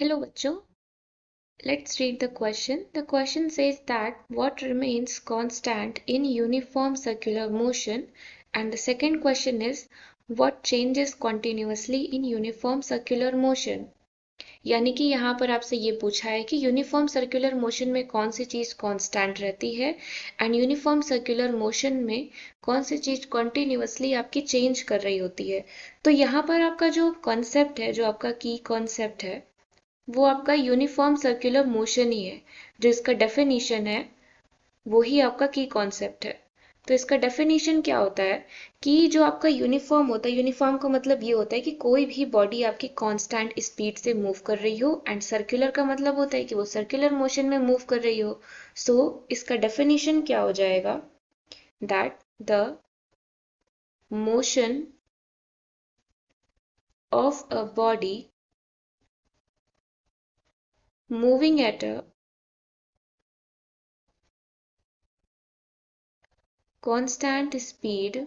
Hello बच्चों, let's read the question. The question says that what remains constant in uniform circular motion, and the second question is what changes continuously in uniform circular motion. यानी कि यहाँ पर आपसे ये पूछा है कि यूनिफॉर्म सर्कुलर मोशन में कौन सी चीज़ कांस्टेंट रहती है एंड यूनिफॉर्म सर्कुलर मोशन में कौन सी चीज़ कॉन्टिन्यूसली आपकी चेंज कर रही होती है। तो यहाँ पर आपका जो कॉन्सेप्ट है, जो आपका की कॉन्सेप्ट है, वो आपका यूनिफॉर्म सर्कुलर मोशन ही है। जो इसका डेफिनेशन है वो ही आपका की कॉन्सेप्ट है। तो इसका डेफिनेशन क्या होता है कि जो आपका यूनिफॉर्म होता है, यूनिफॉर्म का मतलब ये होता है कि कोई भी बॉडी आपकी कांस्टेंट स्पीड से मूव कर रही हो, एंड सर्कुलर का मतलब होता है कि वो सर्कुलर मोशन में मूव कर रही हो। सो इसका डेफिनेशन क्या हो जाएगा, that the motion of a body moving at a constant speed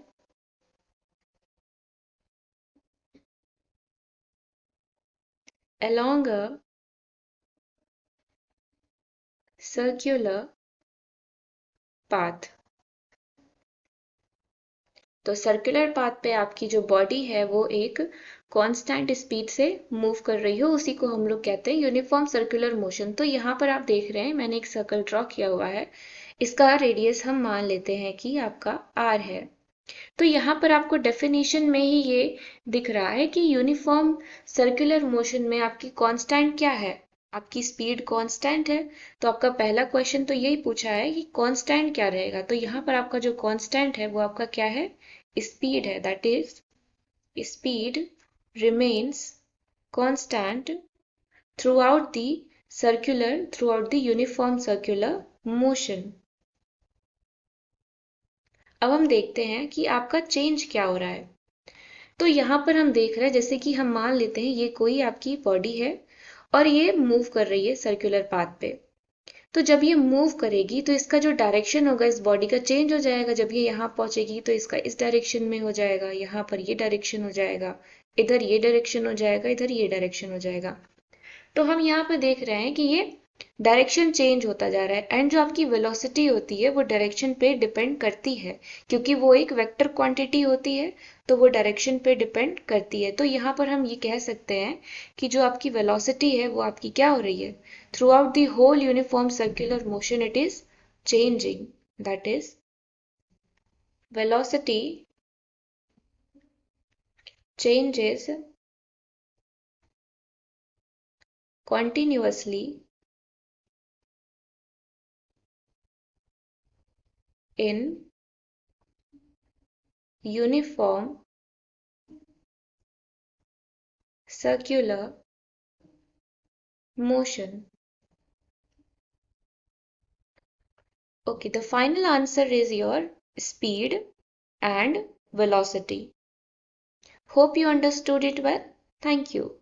along a circular path। तो सर्कुलर पाथ पे आपकी जो बॉडी है वो एक कांस्टेंट स्पीड से मूव कर रही हो, उसी को हम लोग कहते हैं यूनिफॉर्म सर्कुलर मोशन। तो यहाँ पर आप देख रहे हैं मैंने एक सर्कल ड्रॉ किया हुआ है। इसका रेडियस हम मान लेते हैं कि आपका r है। तो यहाँ पर आपको डेफिनेशन में ही ये दिख रहा है कि यूनिफॉर्म सर्कुलर मोशन में आपकी कांस्टेंट क्या है, आपकी स्पीड कांस्टेंट है। तो आपका पहला क्वेश्चन तो यही पूछा है कि कांस्टेंट क्या रहेगा। तो यहाँ पर आपका जो कांस्टेंट है वो आपका क्या है, स्पीड है। That is speed remains constant through out the uniform circular motion. अब हम देखते हैं कि आपका चेंज क्या हो रहा है। तो यहाँ पर हम देख रहे हैं, जैसे कि हम मान लेते हैं ये कोई आपकी बॉडी है और ये मूव कर रही है सर्कुलर पाथ पे। तो जब ये मूव करेगी तो इसका जो डायरेक्शन होगा इस बॉडी का चेंज हो जाएगा। जब ये यहाँ पहुंचेगी तो इसका इस डायरेक्शन में हो जाएगा, यहाँ पर ये डायरेक्शन हो जाएगा, इधर ये डायरेक्शन हो जाएगा, इधर ये डायरेक्शन हो जाएगा। तो हम यहाँ पे देख रहे हैं कि ये डायरेक्शन चेंज होता जा रहा है, एंड जो आपकी वेलोसिटी होती है वो डायरेक्शन पे डिपेंड करती है, क्योंकि वो एक वेक्टर क्वांटिटी होती है। तो वो डायरेक्शन पे डिपेंड करती है। तो यहाँ पर हम ये कह सकते हैं कि जो आपकी वेलोसिटी है वो आपकी क्या हो रही है, throughout the whole uniform circular motion it is changing. That is velocity changes continuously in uniform circular motion. Okay, the final answer is your speed and velocity. Hope you understood it well. Thank you.